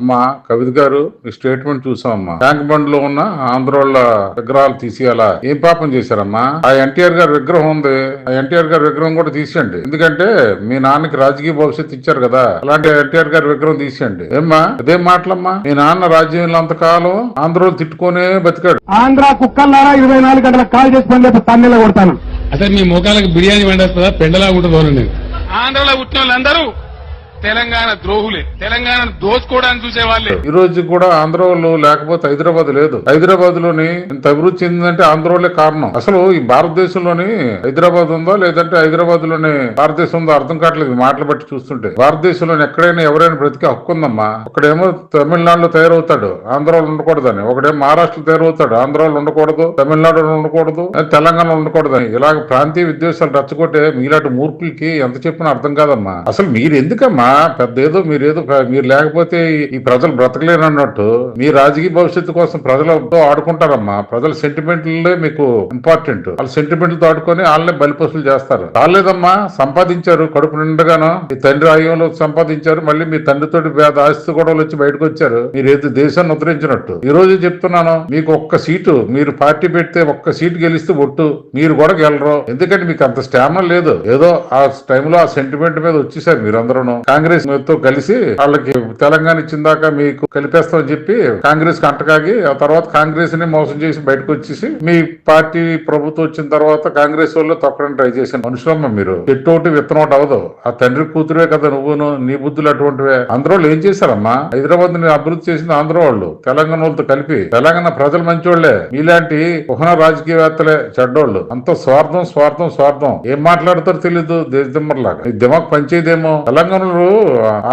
అమ్మా కవిత గారు, మీ statement చూసామమ్మా. Tank bund లో ఉన్న ఆంధ్రోళ్ళ విగ్రహాలు తీసేయాలా? ఏం పాపం చేశారమ్మా? ఆ ఎన్టీఆర్ గారి విగ్రహం ఉంది, ఆ ఎన్టీఆర్ గారి విగ్రహం కూడా తీసేయండి. ఎందుకంటే మీ నాన్నకి రాజకీయ భవిష్యత్తు ఇచ్చారు కదా, అలాంటి ఎన్టీఆర్ గారి విగ్రహం తీసేయండి. ఏమ్మా అదేం మాటలమ్మా? మీ నాన్న రాజ్యంలో అంతకాలం ఆంధ్రోలు తిట్టుకునే బతికాడు. ఆంధ్ర కుక్కల్లారా 24 గంటలకు కాల్ చేసి పని లేకపోతే తన్నెల కొడతాను. అసలు మీ మోకాలకు బిర్యానీ వండేస్తుందా, పెండలా ఉంటుంది. ఆంధ్రలో పుట్టిన వాళ్ళందరూ తెలంగాణ ద్రోహులే, తెలంగాణ దోచుకోవడానికి చూసే వాళ్ళే. ఈ రోజు కూడా ఆంధ్ర వాళ్ళు లేకపోతే హైదరాబాద్ లేదు. హైదరాబాద్ లోని ఇంత అభివృద్ధి చెందిందంటే ఆంధ్రోళ్లే కారణం. అసలు ఈ భారతదేశంలోని హైదరాబాద్ ఉందా లేదంటే హైదరాబాద్ లోని భారతదేశం ఉందో అర్థం కావట్లేదు మాటలు బట్టి చూస్తుంటే. భారతదేశంలోని ఎక్కడైనా ఎవరైనా బ్రతికే హక్కు ఉందమ్మా. ఒకడేమో తమిళనాడులో తయారవుతాడు, ఆంధ్రాలో ఉండకూడదని. ఒకడేమో మహారాష్ట్రలో తయారవుతాడు, ఆంధ్రాలో ఉండకూడదు, తమిళనాడులో ఉండకూడదు, తెలంగాణలో ఉండకూడదని. ఇలాగ ప్రాంతీయ విద్వేషాలు రచ్చగొట్టే మీలాంటి మూర్ఖులకి ఎంత చెప్పినా అర్థం కాదమ్మా. అసలు మీరు ఎందుకమ్మా పెద్ద ఏదో మీరు లేకపోతే ఈ ప్రజలు బ్రతకలేరు అన్నట్టు మీ రాజకీయ భవిష్యత్తు కోసం ప్రజలతో ఆడుకుంటారమ్మా. ప్రజల సెంటిమెంట్లే మీకు ఇంపార్టెంట్. వాళ్ళ సెంటిమెంట్లతో ఆడుకొని వాళ్ళనే బలిపసులు చేస్తారు. రాలేదమ్మా, సంపాదించారు కడుపు నిండగాను. మీ తండ్రి ఆయంలో సంపాదించారు, మళ్ళీ మీ తండ్రితోటి ఆస్తి గొడవలు వచ్చి బయటకు వచ్చారు. మీరు ఏదో దేశాన్ని ఉద్ధరించినట్టు. ఈ రోజు చెప్తున్నాను, మీకు ఒక్క సీటు మీరు పార్టీ పెడితే ఒక్క సీటు గెలిస్తే ఒట్టు మీరు కూడా గెలరు. ఎందుకంటే మీకు అంత స్టామినా లేదు. ఏదో ఆ టైంలో ఆ సెంటిమెంట్ మీద వచ్చేసారు మీరందరూ. కాంగ్రెస్ తో కలిసి వాళ్ళకి తెలంగాణ ఇచ్చిందాక మీకు కలిపేస్తామని చెప్పి కాంగ్రెస్ కంటకాగి ఆ తర్వాత కాంగ్రెస్ ని మోసం చేసి బయటకు వచ్చేసి మీ పార్టీ ప్రభుత్వం వచ్చిన తర్వాత కాంగ్రెస్ వాళ్ళు తొక్కడానికి ట్రై చేసిన మనుషులమ్మ మీరు. చెట్టోటి విత్తనం ఒకటి అవదు. ఆ తండ్రి కూతురే కదా నువ్వును, నీ బుద్ధులు అటువంటివే. ఆంధ్ర వాళ్ళు ఏం చేశారమ్మా? హైదరాబాద్ ని అభివృద్ధి చేసింది ఆంధ్ర వాళ్ళు తెలంగాణ వాళ్ళతో కలిపి. తెలంగాణ ప్రజలు మంచోళ్లే, మీలాంటి కుహన రాజకీయవేత్తలే చెడ్డోళ్ళు. అంత స్వార్థం స్వార్థం స్వార్థం. ఏం మాట్లాడతారో తెలీదు దేశదిమ్మర్లాగా. ఈ దిమాగ్ పంచేదేమో. తెలంగాణలో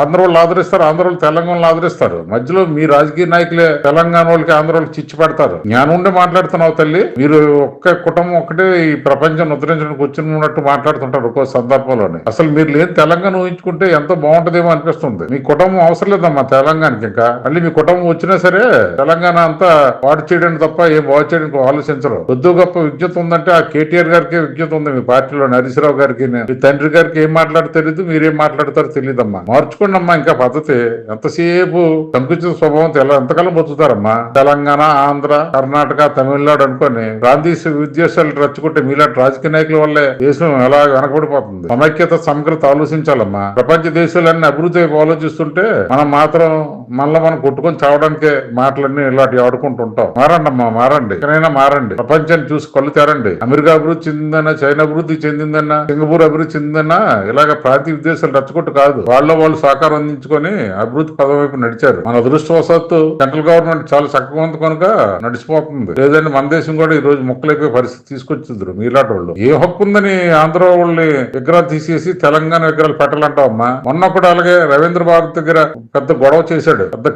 ఆంధ్ర వాళ్ళు ఆదరిస్తారు, ఆంధ్ర వాళ్ళు తెలంగాణలో ఆదరిస్తారు. మధ్యలో మీ రాజకీయ నాయకులే తెలంగాణ వాళ్ళకి ఆంధ్ర వాళ్ళకి చిచ్చు పెడతారు. జ్ఞానం ఉండే మాట్లాడుతున్నావు తల్లి. మీరు ఒక్క కుటుంబం ఒక్కటే ఈ ప్రపంచం ఉద్ధరించడానికి వచ్చినట్టు మాట్లాడుతుంటారు ఒక్కో సందర్భంలోనే. అసలు మీరు లేని తెలంగాణ ఊహించుకుంటే ఎంతో బాగుంటదేమో అనిపిస్తుంది. మీ కుటుంబం అవసరం లేదమ్మా తెలంగాణకి. ఇంకా మళ్ళీ మీ కుటుంబం వచ్చినా సరే తెలంగాణ అంతా వాడు చేయడానికి తప్ప ఏం బాగు చేయడానికి ఆలోచించరు. కొద్ది గొప్ప విజ్ఞత ఉందంటే ఆ కేటీఆర్ గారికి విజ్ఞత ఉంది. మీ పార్టీలో హరీశ్రావు గారికి, మీ తండ్రి గారికి ఏం మాట్లాడతారు తెలియదు, మీరేం మాట్లాడతారో తెలియదమ్మా. మార్చుకోండి అమ్మా ఇంకా పద్ధతి. ఎంతసేపు సంకుచిత స్వభావం ఎంతకాలం బతుకుతారమ్మా? తెలంగాణ, ఆంధ్ర, కర్ణాటక, తమిళనాడు అనుకోని ప్రాంతీయ విద్వేషాలు రచ్చుకుంటే మీలాంటి రాజకీయ నాయకుల వల్లే దేశం ఎలా వెనకబడిపోతుంది. సమైక్యత సమగ్రత ఆలోచించాలమ్మా. ప్రపంచ దేశాలన్నీ అభివృద్ధి ఆలోచిస్తుంటే మనం మాత్రం మనలో మనం కొట్టుకొని చావడానికే మాటలన్నీ ఇలాంటి ఆడుకుంటుంటాం. మారండి అమ్మా, మారండి. ఎక్కడైనా మారండి. ప్రపంచాన్ని చూసి కళ్ళు తెరండి. అమెరికా అభివృద్ధి చెందిందన్నా, చైనా అభివృద్ధి చెందిందన్నా, సింగపూర్ అభివృద్ధి చెందిందన్నా ఇలాగ ప్రాంతీయ విద్వేషాలు రచ్చుకుంటూ కాదు. వాళ్ళు సహకారం అందించుకొని అభివృద్ధి పదం వైపు నడిచారు. మన అదృష్టవశాత్తు సెంట్రల్ గవర్నమెంట్ చాలా చక్కగా ఉంది కనుక నడిచిపోతుంది. లేదంటే మన దేశం కూడా ఈ రోజు ముక్కలైపోయే పరిస్థితి తీసుకొచ్చిండ్రు మీలాంటి వాళ్ళు. ఏ హక్కు ఉందని ఆంధ్ర వాళ్ళని విగ్రహాలు తీసేసి తెలంగాణ విగ్రహాలు పెట్టాలంటావమ్మా? మొన్న కూడా అలాగే రవీంద్ర భారత్ దగ్గర పెద్ద గొడవ చేశాడు. పెద్ద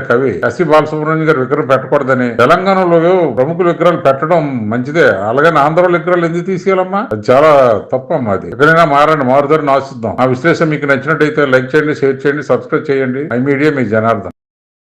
కవి ఎస్సీ బాలసుబ్రహ్మణ్యం గారి విగ్రహం పెట్టకూడదని. తెలంగాణలో ప్రముఖుల విగ్రహాలు పెట్టడం మంచిదే, అలాగని ఆంధ్ర విగ్రహాలు ఎందుకు తీసేయాలమ్మా? అది చాలా తప్పమ్మా. అది ఎక్కడైనా మారండి, మారుదారిని ఆశిద్దాం. ఆ విశ్లేషణ మీకు నచ్చినట్టయితే లైక్ చేయండి, షేర్ చేయండి, సబ్స్క్రైబ్ చేయండి. I media me Janardhan.